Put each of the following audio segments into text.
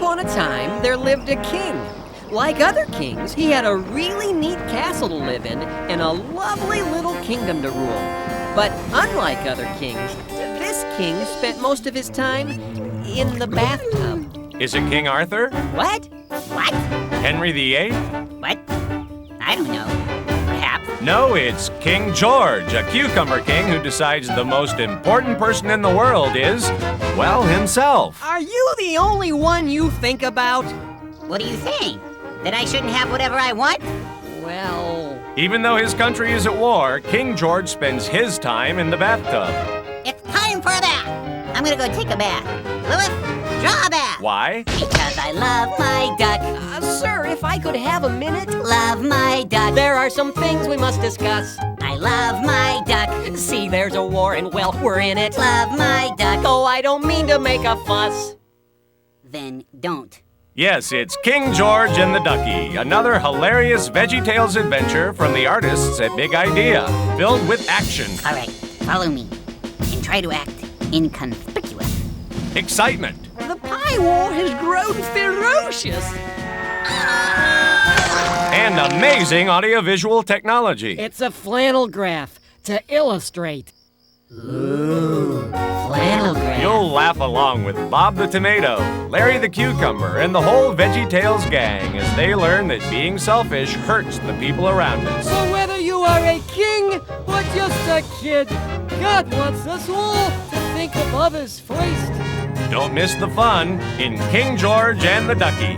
upon a time, there lived a king. Like other kings, he had a really neat castle to live in and a lovely little kingdom to rule. But unlike other kings, this king spent most of his time in the bathtub. Is it King Arthur? What? What? Henry VIII? What? I don't know. Perhaps. No, it's King George, a cucumber king who decides the most important person in the world is, well, himself. Are you the only one you think about? What do you think? That I shouldn't have whatever I want? Well... Even though his country is at war, King George spends his time in the bathtub. It's time for a bath. I'm gonna go take a bath. Louis, draw a bath. Why? Because I love my duck. Sir, if I could have a minute? Love my duck. There are some things we must discuss. I love my duck. See, there's a war and, well, we're in it. Love my duck. Oh, I don't mean to make a fuss. Then don't. Yes, it's King George and the Ducky, another hilarious VeggieTales adventure from the artists at Big Idea, filled with action. All right, follow me and try to act inconspicuous. Excitement. The pie war has grown ferocious. And amazing audiovisual technology. It's a flannel graph to illustrate. Ooh, flannel graph. You'll laugh along with Bob the Tomato, Larry the Cucumber, and the whole VeggieTales gang as they learn that being selfish hurts the people around us. So whether you are a king or just a kid, God wants us all to think of others first. Don't miss the fun in King George and the Ducky.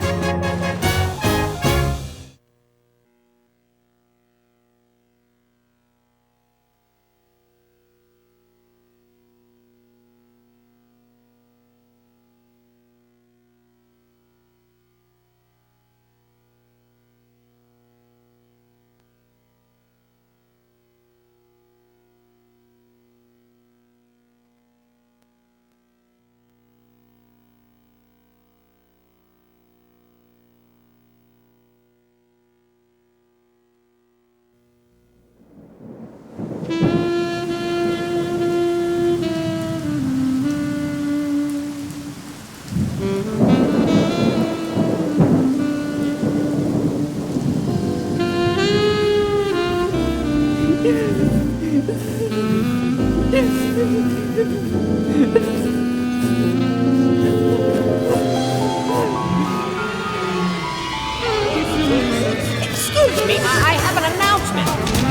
Excuse me, I have an announcement.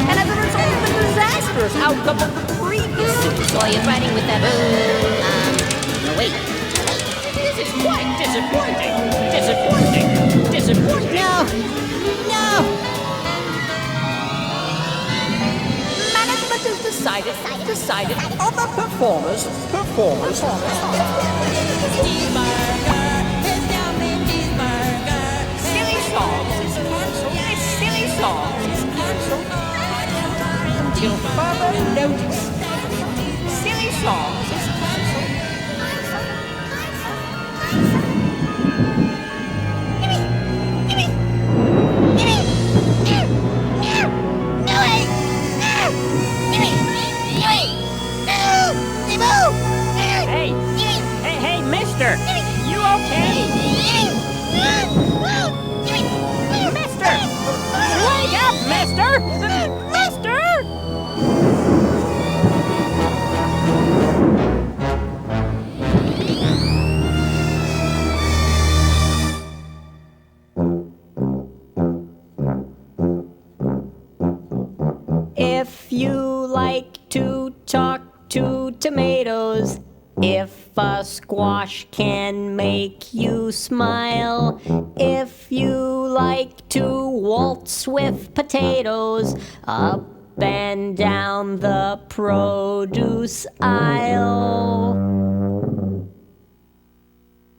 And as a result of the disastrous outcome of the previous city, So you're riding with that, no wait. this is quite disappointing. Disappointing. No! Management has decided other performers. Silly songs is cancelled. Silly songs is cancelled. Until further notice. Silly songs is cancelled. Hey, mister! You okay? Mister! Wake up, mister! Mister! If you like to talk to tomatoes, if a squash can make you smile, if you like to waltz with potatoes, up and down the produce aisle,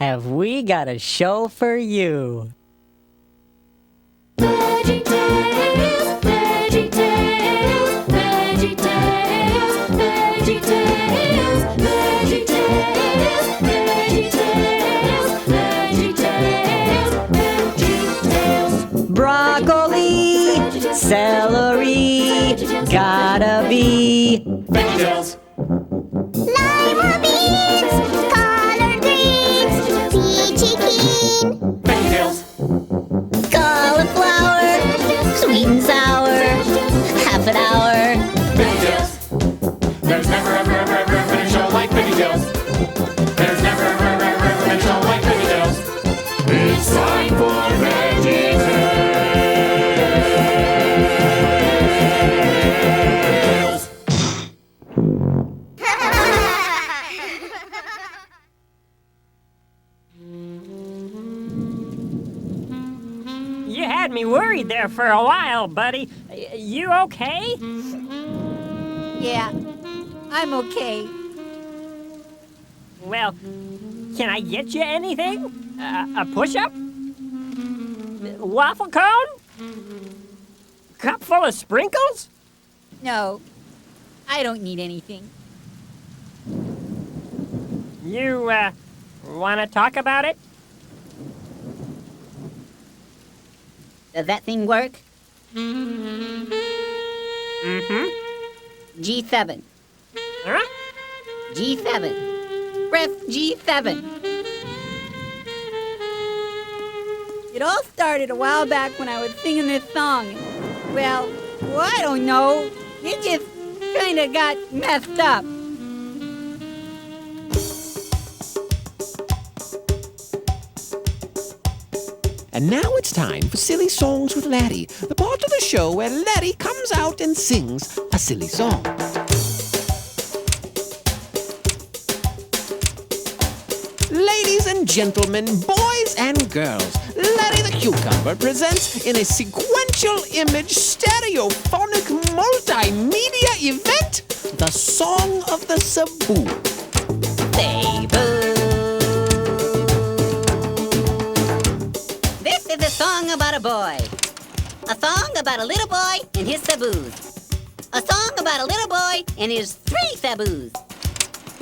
have we got a show for you. VeggieTales, VeggieTales, VeggieTales, VeggieTales, VeggieTales, VeggieTales, VeggieTales, VeggieTales. Broccoli, celery, gotta be VeggieTales. Lima beans, collard greens, peachy keen. green. VeggieTales. Cauliflower, sweet and sour, half an hour. VeggieTales. There's never ever ever ever been a show like VeggieTales. There's never ever ever ever been a show like VeggieTales. It's time for VeggieTales. You had me worried there for a while, buddy. You okay? Yeah, I'm okay. Well, can I get you anything? A push-up? Waffle cone? Cup full of sprinkles? No, I don't need anything. You, want to talk about it? Does that thing work? Mm-hmm. G7. Huh? G7. Press G7. It all started a while back when I was singing this song. Well, I don't know. It just kind of got messed up. And now it's time for Silly Songs with Larry, the part of the show where Larry comes out and sings a silly song. Ladies and gentlemen, boys and girls, Larry the Cucumber presents in a sequential image stereophonic multimedia event the Song of the Cebú. Cebú. This is a song about a boy. A song about a little boy and his Cebús. A song about a little boy and his 3 Cebús.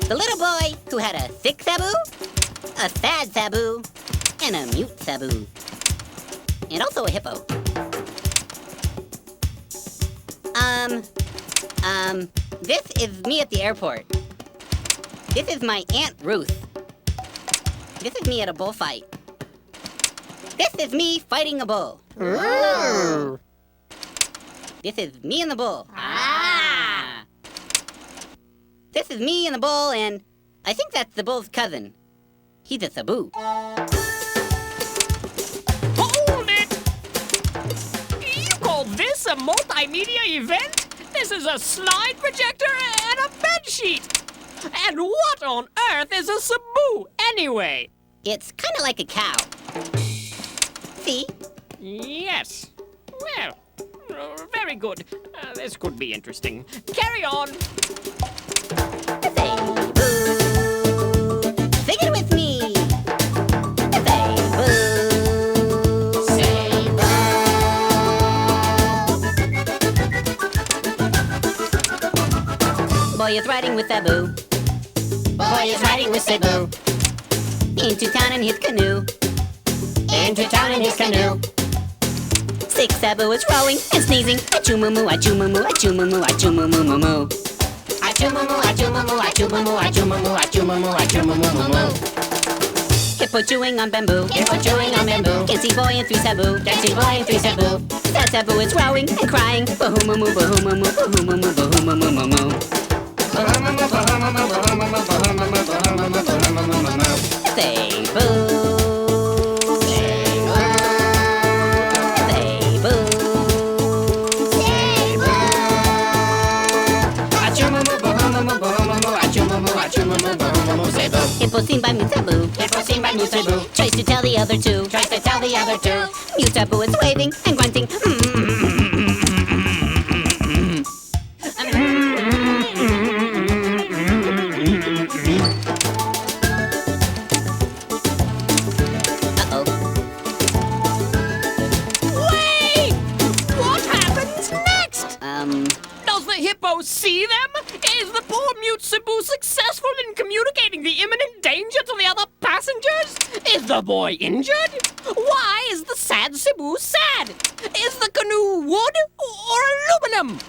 The little boy who had a sick Cebú, a sad Cebú, and a mute Cebú. And also a hippo. This is me at the airport. This is my Aunt Ruth. This is me at a bullfight. This is me fighting a bull. This is me and the bull. This is me and the bull, and I think that's the bull's cousin. He's a Cebú. Hold it! You call this a multimedia event? This is a slide projector and a bedsheet. And what on earth is a Cebú anyway? It's kind of like a cow. See? Yes. Well, very good. This could be interesting. Carry on. Cebú. Sing it with me. Cebú. Cebú. Boy is riding with Cebú. Boy is riding with Cebú. Into town in his canoe. Into town in his canoe. 6 Cebú is rowing and sneezing. Achoo-moo-moo, achoo-moo-moo, achoo-moo-moo, achoo-moo-moo-moo-moo. Achoo-moo-moo, achoo-moo-moo, achoo-moo-moo, achoo-moo-moo, achoo-moo-moo, achoo-moo-moo-moo. Hippo chewing on bamboo. Hippo chewing on bamboo. Can see boy and 3 Cebú. Can see boy and 3 Cebú. Sad Cebú is rowing and crying. Bahoo-moo-moo, bahoo-moo-moo, bahoo-moo-moo, bahoo-moo-moo-moo-moo. Bahoo-moo-moo, bahoo-moo-moo, bahoo-moo-moo, bahoo-moo-moo, bahoo-moo-moo, bahoo-moo-moo-moo. Cebú. Hippo seen by mute Cebú. Hippo seen by mute Cebú. Tries to tell the other 2. Tries to tell the other 2. Mute Cebú is waving and grunting. Uh-oh. Wait! What happens next? Does the hippo see them? Is the poor mute Cebú successful in communicating the imminent danger to the other passengers? Is the boy injured? Why is the sad Cebú sad? Is the canoe wood or aluminum?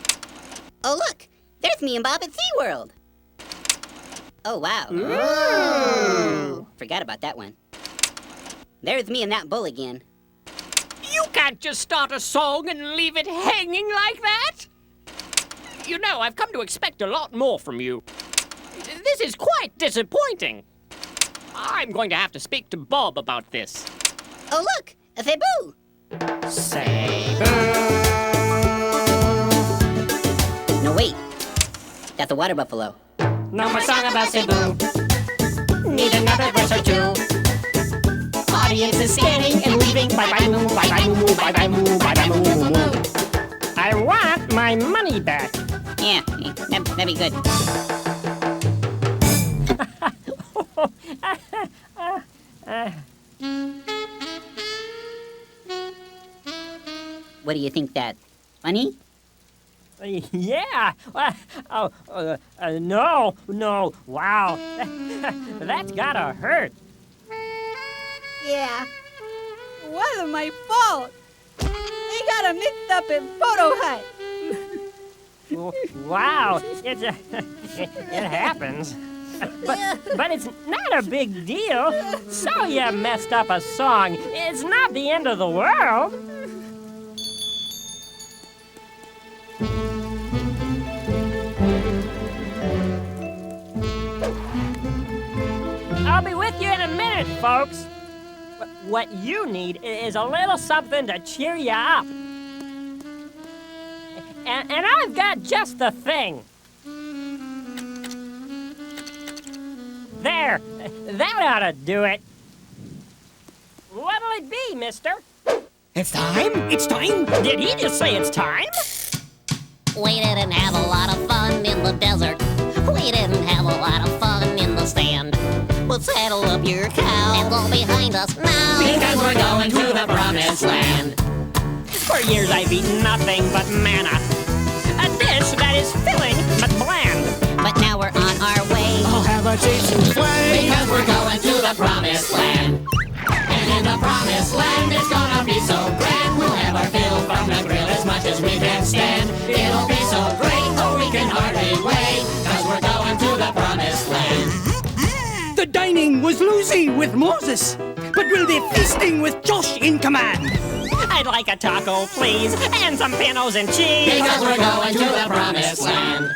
Oh, look. There's me and Bob at SeaWorld. Oh, wow. Forgot about that one. There's me and that bull again. You can't just start a song and leave it hanging like that! You know, I've come to expect a lot more from you. This is quite disappointing. I'm going to have to speak to Bob about this. Oh, look! A Cebú! Cebú! No, wait. That's a water buffalo. No more song about Cebú. Need another verse or two. Audience is scanning and leaving. Bye bye moo, bye bye moo, bye bye moo, bye bye moo, moo, moo. I want my money back. Yeah, that'd be good. What do you think, that funny? Yeah. No. Wow. That's gotta hurt. Yeah. It wasn't my fault. They got him mixed up in photo hut. Wow. It happens. But it's not a big deal. So you messed up a song. It's not the end of the world. I'll be with you in a minute, folks. What you need is a little something to cheer you up. And I've got just the thing. There, that ought to do it. What'll it be, mister? It's time! It's time! Did he just say it's time? We didn't have a lot of fun in the desert. We didn't have a lot of fun in the sand. But saddle up your cow and go behind us now. Because we're going to the promised land. For years I've eaten nothing but manna. A dish that is filling but bland. But now we're on our way. I'll have a taste and play! Because we're going to the promised land. And in the promised land, it's gonna be so grand. We'll have our fill from the grill as much as we can stand. It'll be so great, oh, we can hardly wait. Cause we're going to the promised land. The dining was loosey with Moses, but we'll be feasting with Josh in command. I'd like a taco, please, and some panos and cheese. Because we're going to the promised land.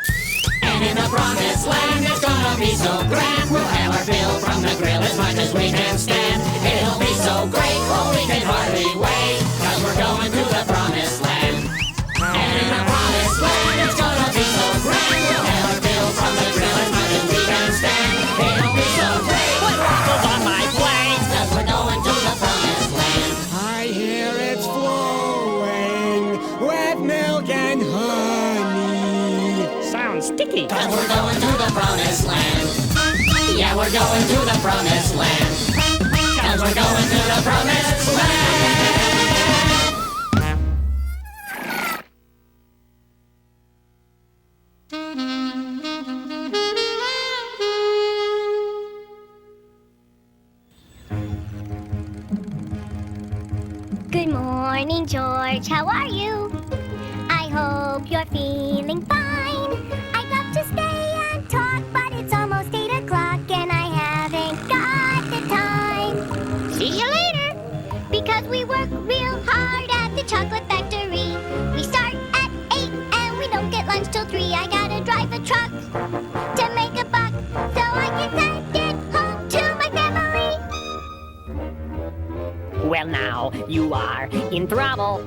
And in the promised land, it's gonna be so grand. We'll have our fill from the grill as much as we can stand. It'll be so great, oh, we can hardly wait. Cause we're going to the promised land. And in the promised land, it's gonna be so grand. We'll have our fill from the grill as much as we can stand. It'll be so great. Put waffles on my plate. Cause we're going to the promised land. I hear it's flowing with milk and honey. Sounds sticky. Cause we're going to the promised land. Yeah, we're going to the promised land. Cause we're going to the promised land. Good morning, George. How are you? I hope you're feeling fine. I'd love to stay and talk, but it's almost 8 o'clock and I haven't got the time. See you later. Because we work real hard at the chocolate factory. We start at 8 and we don't get lunch till 3. I gotta drive a truck to make a buck so I can send it home to my family. Well, now you are in trouble.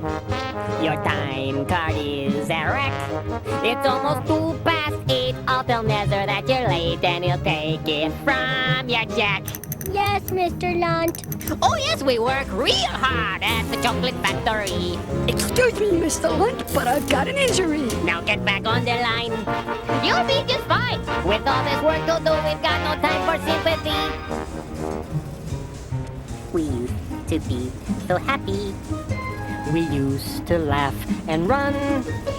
Your time card is erect. It's almost 8:02. I'll tell Nezer that you're late and he'll take it from your jack. Yes, Mr. Lunt. Oh, yes, we work real hard at the chocolate factory. Excuse me, Mr. Lunt, but I've got an injury. Now get back on the line. You'll be just fine. With all this work to do, we've got no time for sympathy. We used to be so happy. We used to laugh and run.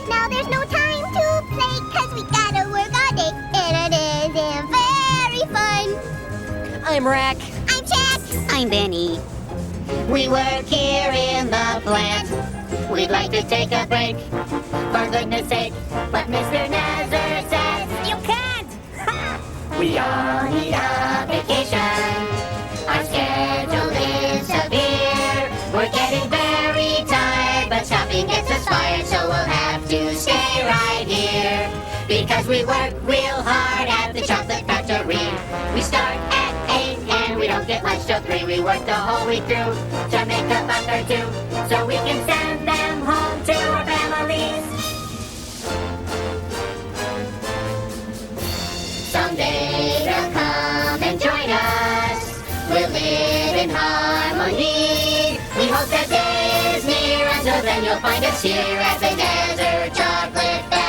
Now there's no time to play, cause we gotta work all day, and it isn't very fun. I'm Rack. I'm Jack. I'm Benny. We work here in the plant. We'd like to take a break, for goodness sake. But Mr. Nezer says you can't. We all need a vacation. Our schedule is severe. 'cause we work real hard at the chocolate factory. We start at 8 and we don't get lunch till 3. We work the whole week through to make a buck or two, so we can send them home to our families. Someday they'll come and join us. We'll live in harmony. We hope that day is near. Until then you'll find us here at the Desert Chocolate Factory.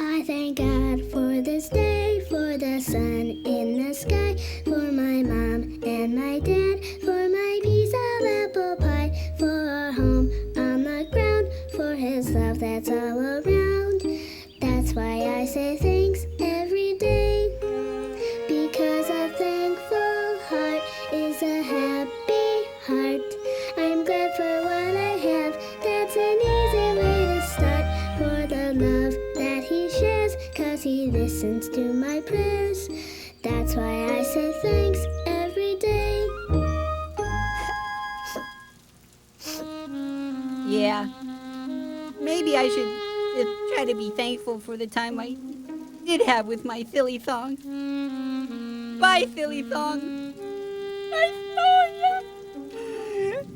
I thank God for this day, for the sun in the sky, for my mom and my dad, for my piece of apple pie, for our home on the ground, for his love that's all around. That's why I say thanks every day, because a thankful heart is a happy heart. I'm glad for what I have, that's an easy way to start, for the love that he shares, 'cause he listens to my prayers. That's why I say thanks every day. Yeah. Maybe I should just try to be thankful for the time I did have with my Philly thong. Bye, Philly thong. I saw you.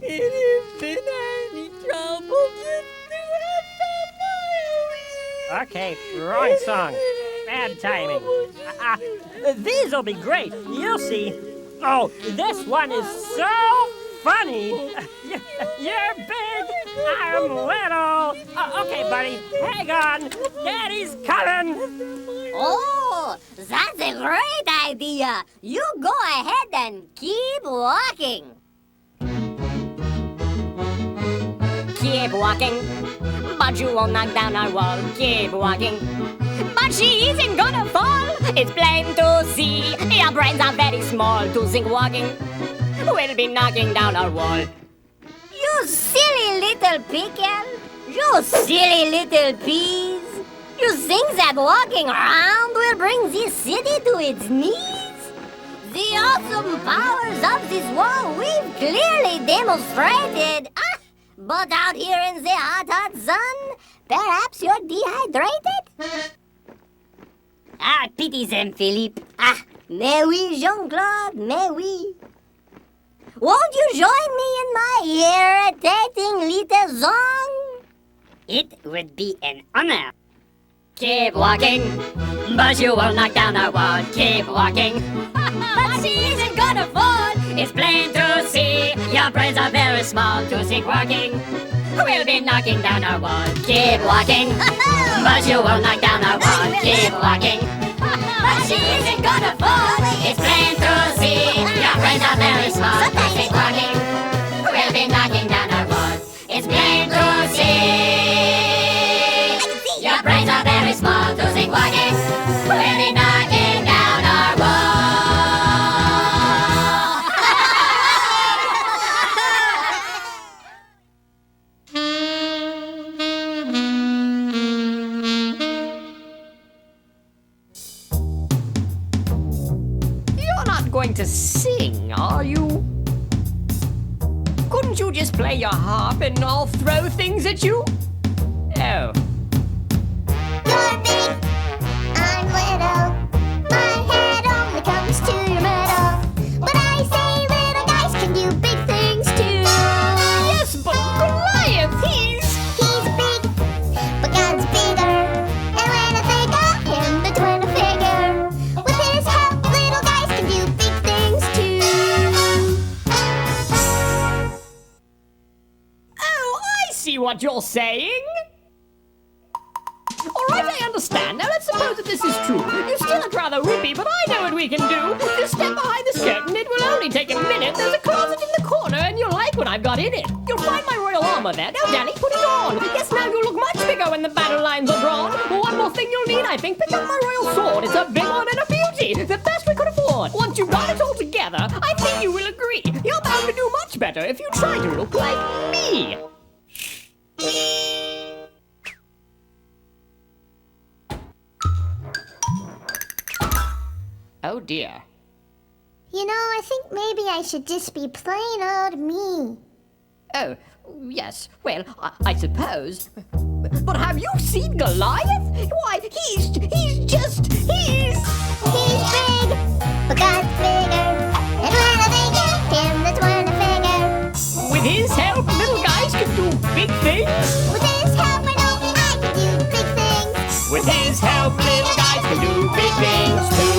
It isn't any trouble just to have somebody. Okay, wrong song. Bad timing. These'll be great. You'll see. Oh, this one is so funny. You're big. I'm little. Okay, buddy. Hang on. Daddy's coming. Oh, that's a great idea. You go ahead and keep walking. Keep walking, but you won't knock down our wall. Keep walking, but she isn't gonna fall. It's plain to see, your brains are very small. To think walking will be knocking down our wall. You silly little pickle, you silly little peas. You think that walking around will bring this city to its knees? The awesome powers of this wall we've clearly demonstrated. But out here in the hot, hot sun, perhaps you're dehydrated? Pity them, Philippe. Mais oui, Jean-Claude, mais oui. Won't you join me in my irritating little song? It would be an honor. Keep walking, but you won't knock down our wall. Keep walking, but she isn't gonna fall. It's plain to see, your brains are very small. To think walking, we'll be knocking down our wall. Keep walking, but you won't knock down our wall. Keep walking, but she isn't gonna fall. It's plain to see, your brains are very small. To think walking, we'll be knocking down our wall. It's plain to see, your brains are very small. To think walking, we'll be knocking down our wall. Going to sing, are you? Couldn't you just play your harp and I'll throw things at you? Oh. You're big, I'm little. My head only comes to your middle. But I say little guys can do big things too. Yes, but Goliath, he's big, but God's bigger. And when I think of him, the twin figure. With his help, little guys can do big things too. Oh, I see what you're saying. All right, I understand. Now let's suppose that this is true. You still look rather wimpy, but I know what we can do. Just step behind the curtain. It will only take a minute. There's a closet in the corner, and you'll like what I've got in it. You'll find my royal armor there. Now, Danny, put it on. Yes, now you'll look much bigger when the battle lines are drawn. One more thing you'll need, I think. Pick up my royal sword. It's a big one and a beauty. The best we could afford. Once you've got it all together, I think you will agree. You're bound to do much better if you try to look like me. Oh dear. You know, I think maybe I should just be plain old me. Oh, yes, well, I suppose. But have you seen Goliath? Why, he's He's big, but God's bigger. And when I think of him, that's when I figure. With his help, little guys can do big things. With his help, I know I can do big things. With his help, little guys can do big things too.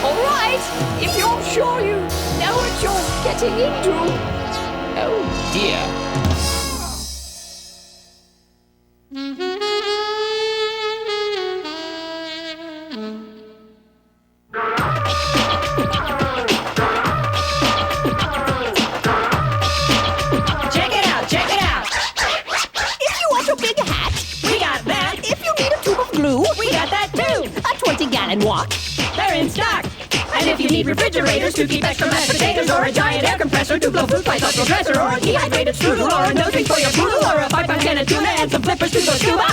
all right, if you're sure you know what you're getting into. Oh dear. Check it out, check it out. If you want a big hat, we got that. If you need a tube of glue, we got that too. A 20-gallon wok, they're in stock. And if you need refrigerators to keep extra mashed potatoes, or a giant air compressor to blow food pipes off your dresser, or a dehydrated strudel, or a nose ring for your poodle, or a 5-pound can of tuna and some flippers to go scuba.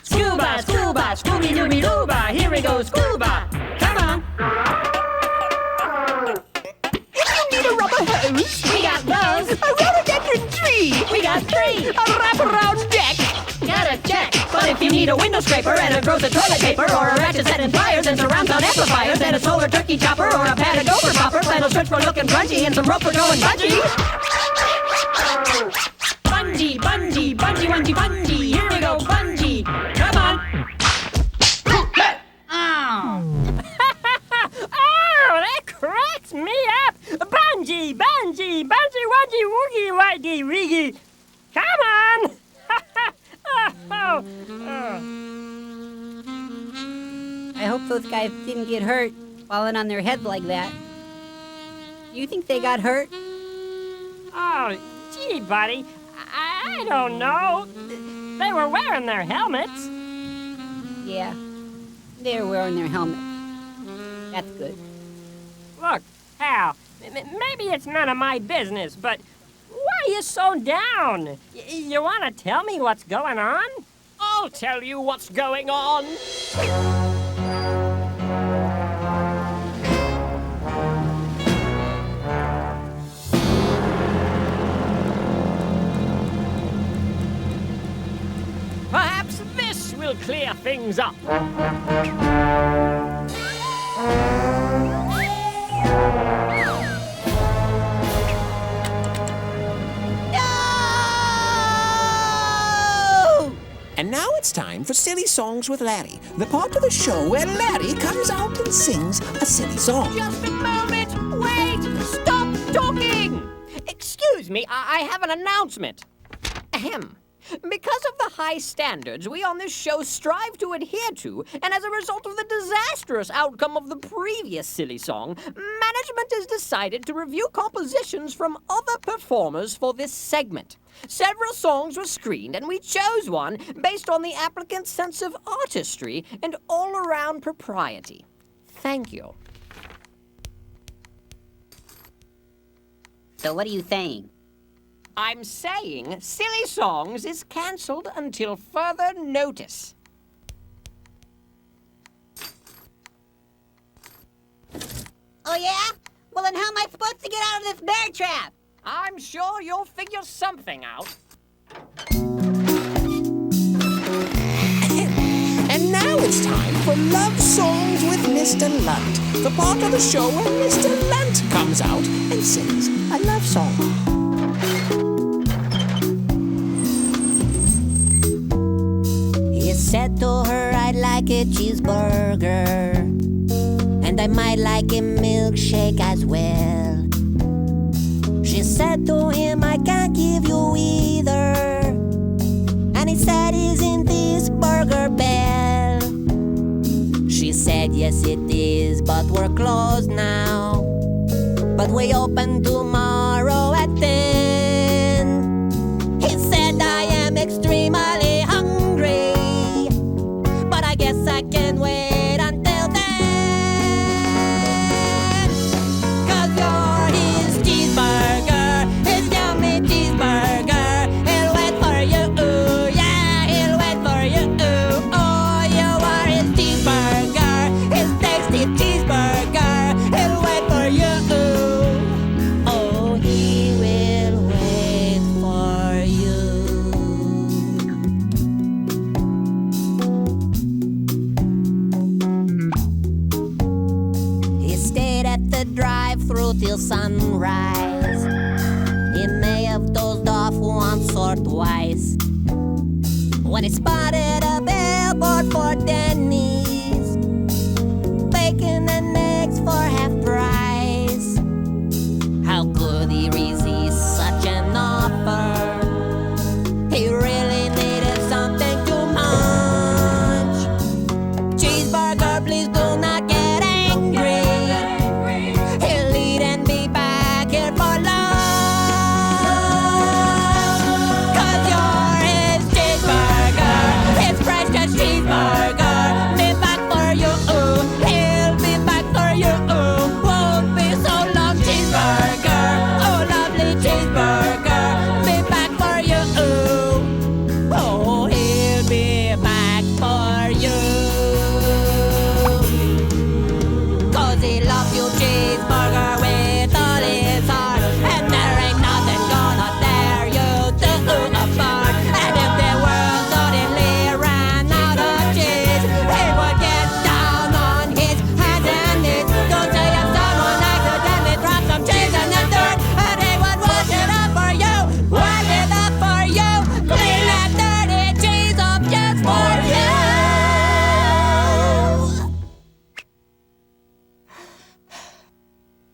Scuba, scuba, Scooby-Dooby-Dooba, here we go, scuba. Come on. If you need a rubber hose, we got those. A rhododendron tree, we got 3. A wraparound deck, got a check. But if you need a window scraper and a gross of toilet paper, or a ratchet set and pliers and surround sound amplifiers and a solar turkey chopper, or a padded over popper, flannel shirts for looking crunchy and some rope for going bungee. Bungee, bungee, bungee, bungee, bungee. Here we go, bungee. Come on. Oh, that cracks me up! Bungee, bungee, bungee, wungee, woogie, wuggy, wiggy. Come on! I hope those guys didn't get hurt falling on their heads like that. Do you think they got hurt? Oh, gee, buddy, I don't know. They were wearing their helmets. Yeah, they were wearing their helmets. That's good. Look, Hal, maybe it's none of my business, but why are you so down? You want to tell me what's going on? I'll tell you what's going on. Perhaps this will clear things up. And now it's time for Silly Songs with Larry, the part of the show where Larry comes out and sings a silly song. Just a moment. Wait. Stop talking. Excuse me, I have an announcement. Ahem. Because of the high standards we on this show strive to adhere to, and as a result of the disastrous outcome of the previous silly song, management has decided to review compositions from other performers for this segment. Several songs were screened, and we chose one based on the applicant's sense of artistry and all-around propriety. Thank you. So what are you saying? I'm saying Silly Songs is cancelled until further notice. Oh yeah? Well then how am I supposed to get out of this bear trap? I'm sure you'll figure something out. And now it's time for Love Songs with Mr. Lunt, the part of the show where Mr. Lunt comes out and sings a love song. He said to her, I'd like a cheeseburger, and I might like a milkshake as well. She said to him, I can't give you either, and he said, isn't this Burger Bell? She said, yes it is, but we're closed now, but we open tomorrow at 10. He said, I am extremely hungry, but I guess I can wait until then. 'Cause you're his cheeseburger, his yummy cheeseburger. He'll wait for you through till sunrise. He may have dozed off once or twice when he spotted a billboard for Denny's, bacon and eggs for half price. How could he resist such an offer? He really needed something to munch. Cheeseburger, please do not get angry. He'll eat and be back here for lunch. 'Cause you're his cheeseburger, his precious cheeseburger. Be back for you, he'll be back for you. Won't be so long, cheeseburger. Oh, lovely cheeseburger, be back for you. Oh, he'll be back for you. 'Cause he loves you, cheeseburger, with all his heart. And there ain't nothing gonna tear you two apart. And if the world suddenly ran out of cheese, he would get down on his hands and knees. Don't say if someone accidentally dropped some cheese in the dirt, and he would wash it up for you, wash it up for you, clean that dirty cheese up just for you.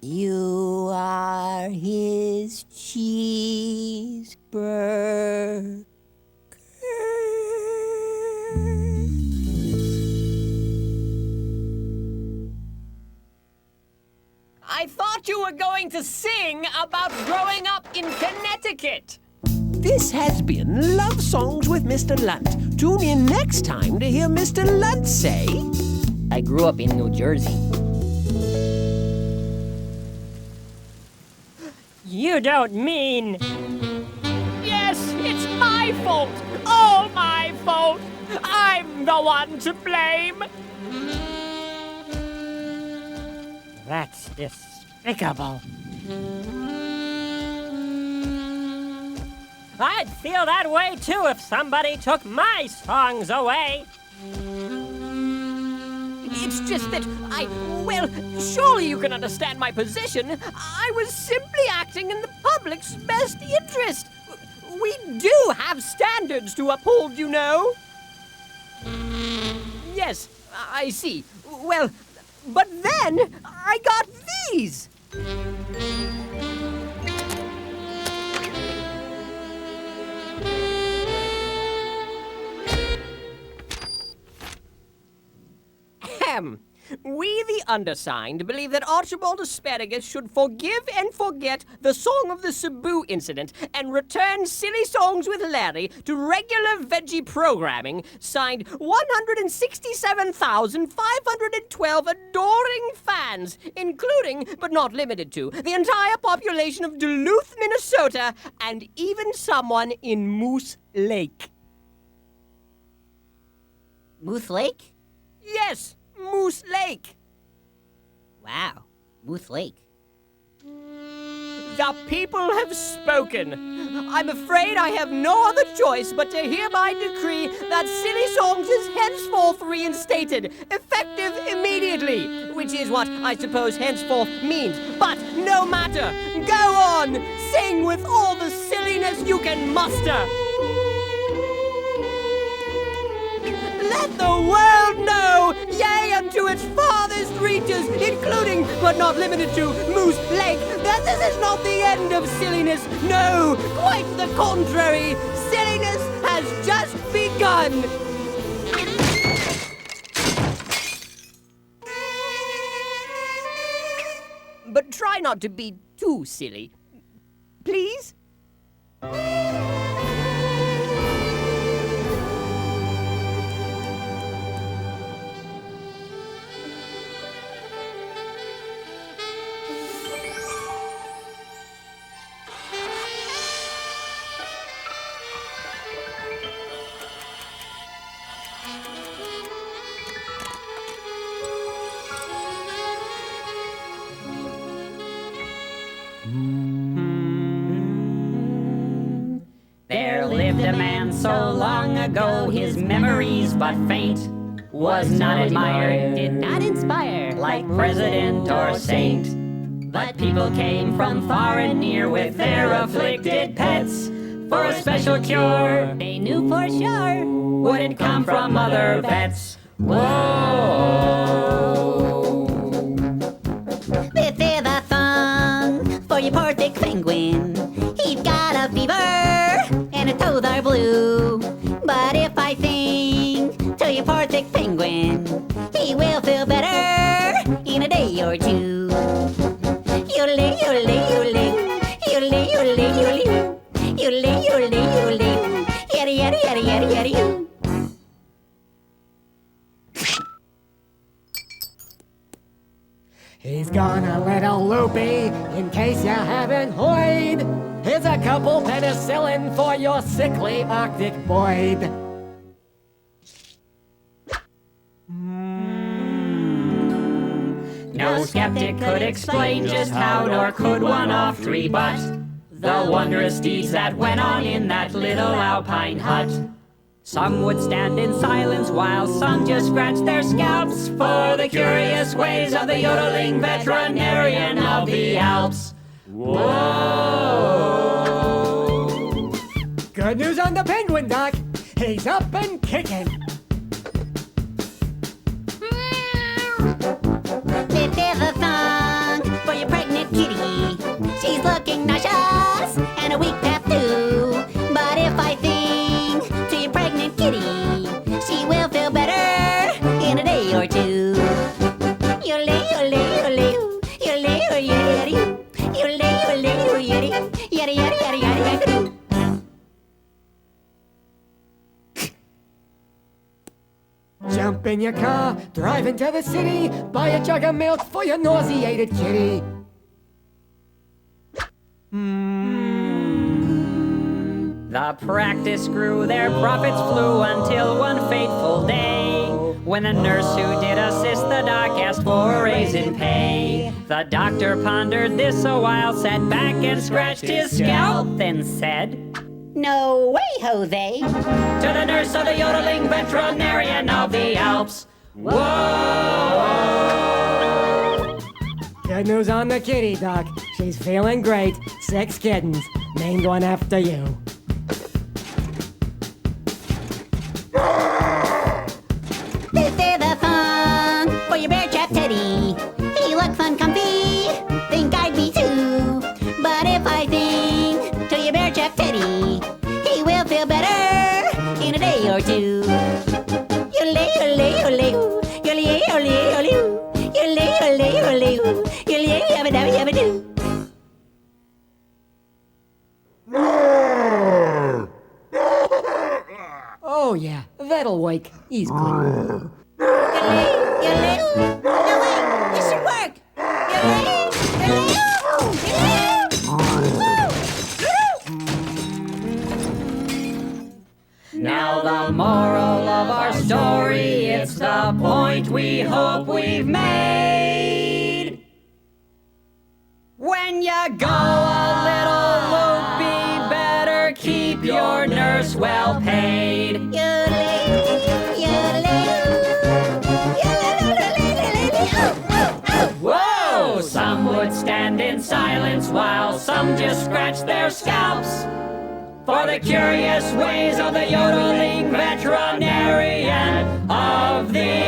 You are his cheeseburger. I thought you were going to sing about growing up in Connecticut. This has been Love Songs with Mr. Lunt. Tune in next time to hear Mr. Lunt say... I grew up in New Jersey. You don't mean... Yes, it's my fault. All my fault. I'm the one to blame. That's despicable. I'd feel that way too if somebody took my songs away. It's just that well, surely you can understand my position. I was simply acting in the public's best interest. We do have standards to uphold, you know. Yes, I see. Well, but then I got these. Ahem. We, the undersigned, believe that Archibald Asparagus should forgive and forget the Song of the Cebú incident and return Silly Songs with Larry to regular veggie programming, signed 167,512 adoring fans, including, but not limited to, the entire population of Duluth, Minnesota, and even someone in Moose Lake. Moose Lake? Yes, Moose Lake. Wow, Moose Lake. The people have spoken. I'm afraid I have no other choice but to hereby decree that Silly Songs is henceforth reinstated, effective immediately, which is what I suppose henceforth means. But no matter. Go on, sing with all the silliness you can muster. Let the world know, yea, unto its farthest reaches, including, but not limited to, Moose Lake, that this is not the end of silliness. No, quite the contrary. Silliness has just begun. But try not to be too silly. Please? There lived a man so long ago, his memories but faint, was not admired, did not inspire, like president or saint. But people came from far and near with their afflicted pets for a special cure. They knew for sure wouldn't come from other vets. Whoa! This is a song for your poor thick penguin. He's got a fever and his toes are blue. But if I sing to your poor thick penguin, he will feel better in a day or two. Yodeling, yodeling, yodeling, yodeling, yodeling, yodeling, yodeling, yodeling, yodeling, yada yada yada yada yada you. He's gone a little loopy, in case you haven't heard. Here's a couple penicillin for your sickly Arctic Boyd. No skeptic could explain just how, nor could one of three but the wondrous deeds that went on in that little alpine hut. Some would stand in silence while some just scratched their scalps for the curious ways of the yodeling veterinarian of the Alps. Whoa! Good news on the penguin, Doc. He's up and kicking. This is a song for your pregnant kitty. She's looking nauseous and a weak tattoo. But if I sing to your pregnant kitty, she will feel better in a day or two. Yodeling, yodeling, yodeling, yodeling, yodeling, yodeling, yodeling, yodeling, yada yada yada yada yada do. Jump in your car, drive into the city, buy a jug of milk for your nauseated kitty. The practice grew, their profits flew until one fateful day, when the nurse who did assist the doc asked for a raise in pay. The doctor pondered this a while, sat back and scratched his scalp, then said, No way, Jose. to the nurse of the yodeling veterinarian of the Alps. Whoa! Good news on the kitty, Doc. She's feeling great. 6 kittens, named one after you. This is a song for your bear trap Teddy. He looks uncomfy, think I'd be too. But if I sing to your bear trap Teddy, he will feel better in a day or two. Yodeling, yodeling, yodeling, yodeling, yodeling, yodeling, yodeling, yodeling, yodeling, yodeling, yabba dabba yabba doo. Oh yeah, that'll wake. He's good. Yodeling, yodeling. No wait, this should work. Yodeling, yodeling, yodeling. Now the moral of our story, it's the point we hope we've made. When you go a little loopy, better keep your nurse well paid. Yodeling, yodeling, yodeling, Whoa! Some would stand in silence while some just scratch their scalps for the curious ways of the yodeling veterinarian of the